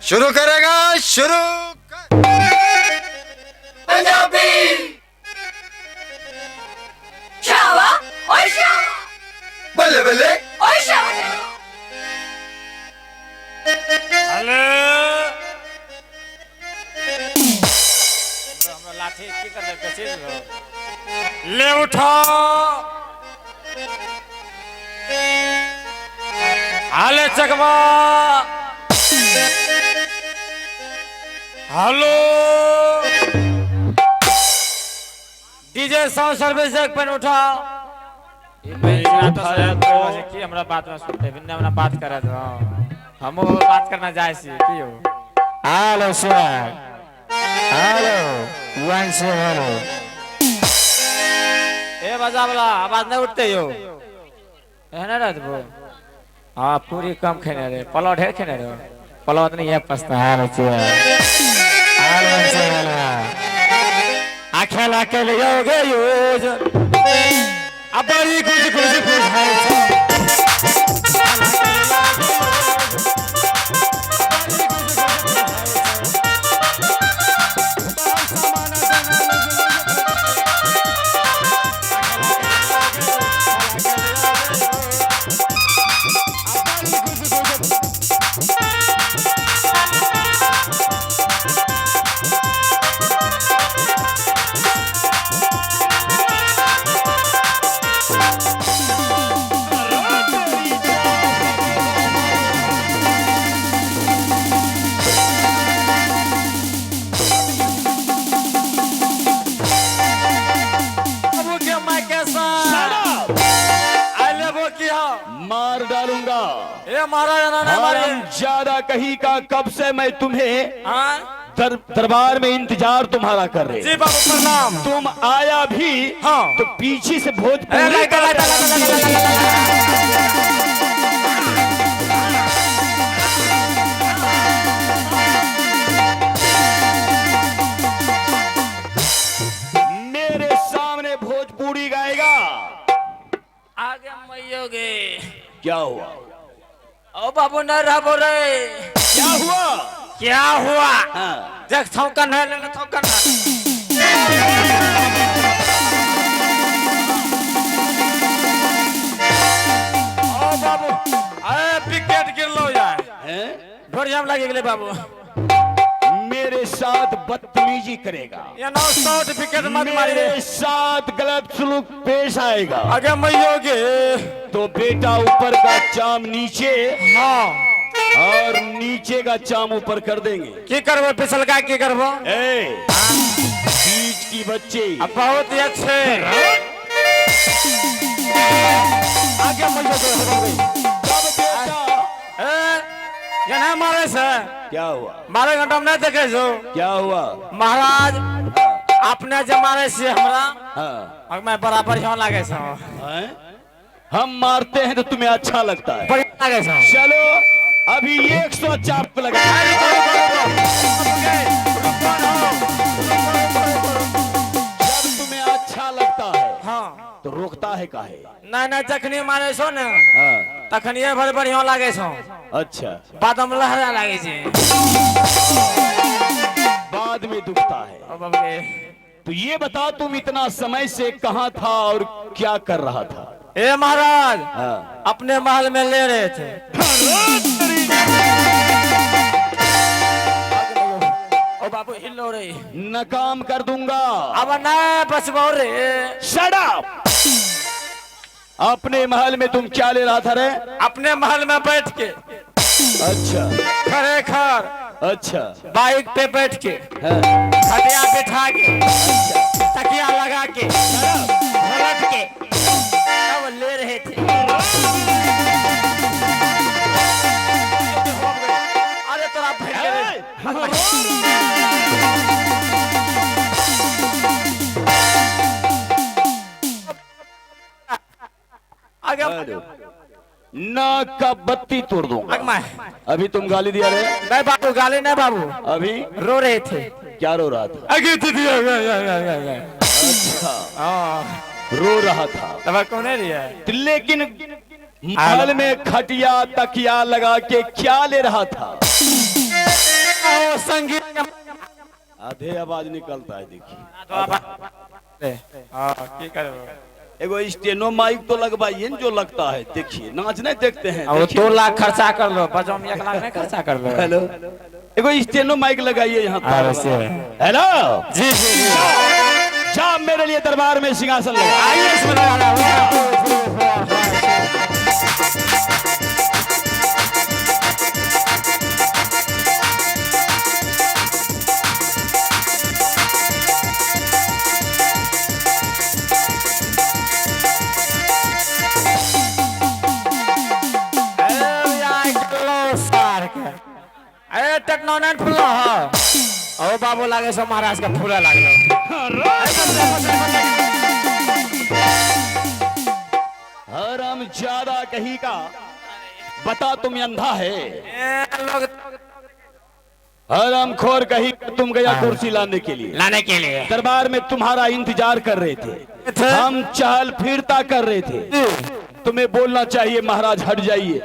शुरू करेगा, शुरू पंजाबी शावा और शावा बल्ले बल्ले और शावा। हेलो हमरा लाठी की कर कैसे ले उठा हाले चकवा हेलो डीजे साउंड सर्विस एक पेन उठाओ कि हमरा बात में सुनते बिना हमरा बात करे तो हम बात करना जाए सी क्यों हेलो सर हेलो वन से हेलो ए बजा वाला आवाज नहीं उठते हो है ना रात वो हां पूरी कम खेने रे पलो ढेर खेने रे पलो नहीं है पछता है रे हेलो वन से हेलो अकेला अकेले योगे यूज अब बड़ी कुछ है मार डालूंगा। ये हराम ज्यादा कहीं का कब से मैं तुम्हें दरबार में इंतजार तुम्हारा कर रहे। जी बाबू प्रणाम। तुम आया भी हाँ। तो पीछे से भोजपुरी मेरे सामने भोजपुरी गाएगा। आगे मैयोगे क्या हुआ? ओ बाबू न रहो रे। क्या हुआ? क्या हुआ? हाँ। देख थौकन है लेना थौकन है। ओ बाबू अरे विकेट गिर लो यार हैं? बढ़िया लगे गेले बाबू मेरे साथ बदतमीजी करेगा। ये नौ शॉट विकेट मत मारी रे। मेरे साथ गलत सलूक पेश आएगा। आगे मैयोगे तो बेटा ऊपर का चाम नीचे हाँ और नीचे का चाम ऊपर कर देंगे। की करबो फिसल का की करबो ए, बीच की बच्चे अब बहुत ही अच्छे आगे मैयोगे हो गई। तब बेटा ए ये ना मारे से क्या हुआ? मारे घंटा में नहीं देखे जो क्या हुआ? महाराज अपने जे मारे से हमरा हाँ। और मैं बराबर यहाँ लागे छो हैं? हम मारते हैं तो तुम्हें अच्छा लगता है। बढ़िया लागे छो चलो अभी 100 चाप लगा। जब तुम्हें अच्छा लगता है हाँ तो रोकता है काहे? नहीं जखनी मारे छो ने हाँ। तखनिए भर बढ़िया लागे छो अच्छा बादम लहरा लागे छे बाद में दुखता है। ओ बाबू रे तो ये बता तुम इतना समय से कहाँ था और क्या कर रहा था? ए महाराज हाँ। अपने महल में ले रहे थे। ओ बाबू हिलो रे नाकाम कर दूंगा। अब ना बचबो रे। Shut up. अपने महल में तुम क्या ले रहा था रे? अपने महल में बैठ के अच्छा खड़े खर अच्छा। बाइक पे बैठ के हाँ। खटिया बिठा के तकिया लगा के घलट के सब ले रहे थे। अरे तोरा आगे नाक का बत्ती तोड़ दूंगा। अगमा अभी तुम गाली दिया रे? नहीं बाबू गाली नहीं बाबू अभी रो रहे थे। क्या रो रहा था? आगे अच्छा रो रहा था। तब कौन है रिया? लेकिन महल में खटिया तकिया लगा के क्या ले रहा था? संगीत आधे आवाज निकलता है देखिए। की करबो एगो स्टेनो माइक तो लगवाइए न जो लगता है, देखिए नाच नहीं देखते हैं। अब 2 लाख खर्चा कर लो, बजाओ में 1 लाख नहीं खर्चा कर लो। हेलो, एगो स्टेनो माइक लगाइए यहाँ अरे पर। से हेलो, जी जी जी जा मेरे लिए दरबार में सिंहासन लगा। आइए इसमें लगाना। अरे टेक्नोनन फूल हो ओ बाबू लागे सो महाराज का फूल लागलो। हराम ज्यादा कहीं का बता तुम अंधा है। लोग हराम खोर कहीं तुम गया कुर्सी लाने के लाने के लिए दरबार में तुम्हारा इंतजार कर रहे थे, हम चहल फिरता कर रहे थे। तुम्हें बोलना चाहिए महाराज हट जाइए,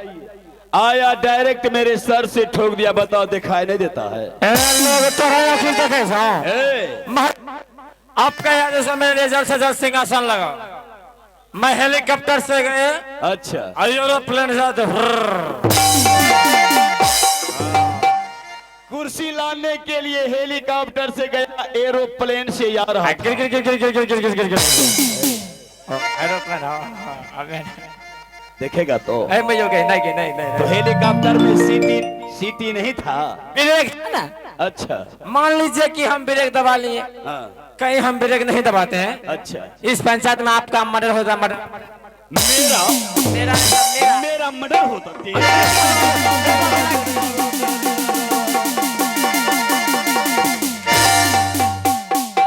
आया डायरेक्ट मेरे सर से ठोक दिया। बताओ दिखाई नहीं देता है? लोग तो है फिर देखे सो आपका यहाँ जैसे मेरे जल्द से जल्द सिंहासन लगाओ। मैं हेलीकॉप्टर से गए, अच्छा एरोप्लेन से कुर्सी लाने के लिए हेलीकॉप्टर से गया, एरोप्लेन से जा रहा था। एरोप्लेन देखेगा तो नहीं नहीं तो हेलीकॉप्टर में सीटी नहीं था। ब्रेक है ना। अच्छा मान लीजिए कि हम ब्रेक दबा लिए, हाँ, कहीं हम ब्रेक नहीं दबाते हैं, अच्छा इस पंचायत में आपका मर्डर होता। मर्डर मेरा मेरा मेरा मर्डर होता।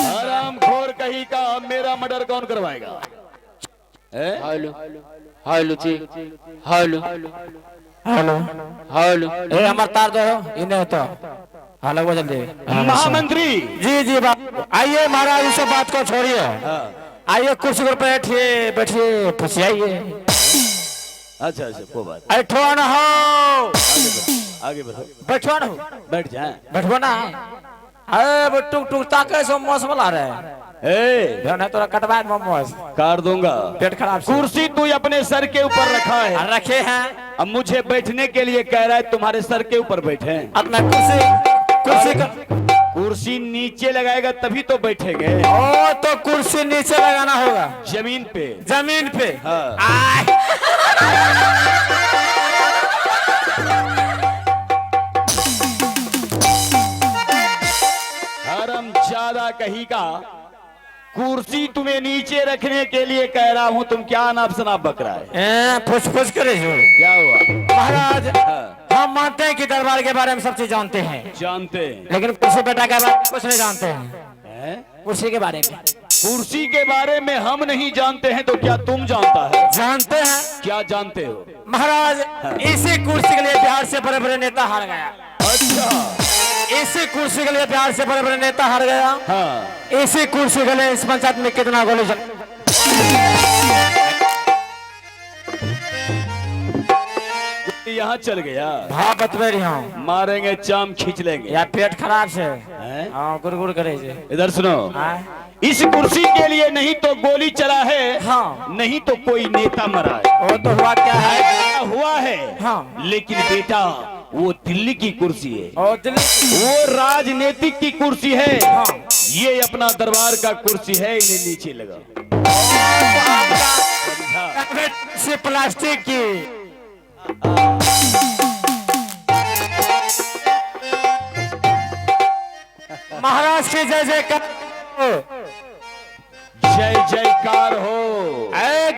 हराम खोर कहीं का मेरा मर्डर कौन करवाएगा? हेलो हेलो जी हेलो हेलो हेलो ए हमार तार दो इन्हें तो हेलो वो जल्दी। महामंत्री जी जी बाबू आइए महाराज, इस बात को छोड़िए, हाँ, आइए कुर्सी पर बैठिए, बैठिए फुसियाइए। अच्छा अच्छा कोई बात बैठो ना हो, आगे बढ़ो बैठो ना हो, बैठ जाए। बैठो ना। अरे वो टुक टुक ताके सो मौसम ला रहे ए हैं तोरा कटवा मोमोस काट दूंगा। पेट खराब से। कुर्सी तू अपने सर के ऊपर रखा है, रखे हैं, अब मुझे बैठने के लिए कह रहा है तुम्हारे सर के ऊपर बैठे। अपना कुर्सी का कुर्सी नीचे लगाएगा तभी तो बैठेंगे। ओ तो कुर्सी नीचे लगाना होगा, जमीन पे। जमीन पे। हाँ। हरम ज्यादा कहीं का कुर्सी तुम्हें नीचे रखने के लिए कह रहा हूँ, तुम क्या नाप शनाप बक रहा है? फुस फुस करे जो। क्या हुआ महाराज हाँ। हम मानते हैं कि दरबार के बारे में सब चीज जानते हैं, जानते हैं लेकिन कुर्सी बेटा के बारे में कुछ नहीं जानते हैं। हैं? कुर्सी के बारे में कुर्सी के बारे में हम नहीं जानते हैं तो क्या तुम जानता है? जानते हैं क्या जानते हो? महाराज। इसी कुर्सी के लिए बिहार से बड़े बड़े नेता हार गया। अच्छा इसी कुर्सी के लिए बिहार से बड़े बड़े नेता हार गया। हाँ, इसी कुर्सी के लिए इस पंचायत में कितना गोली चल। यहाँ चल गया। हाँ बतवे रही हूँ, मारेंगे चाम खींच लेंगे। या पेट खराब से हैं? हाँ गुड़गुड़ करे जे। इधर सुनो, हाँ इस कुर्सी के लिए नहीं तो गोली चला है, हाँ। नहीं तो कोई नेता मरा है। वो तो हुआ क्या है? ऐसा हुआ है हाँ। लेकिन बेटा वो दिल्ली की कुर्सी है, और दिल्ली वो राजनीतिक की कुर्सी है। हाँ। ये अपना दरबार का कुर्सी है, इन्हें नीचे लगा। से प्लास्टिक की। महाराज की जय जयकार। जय जयकार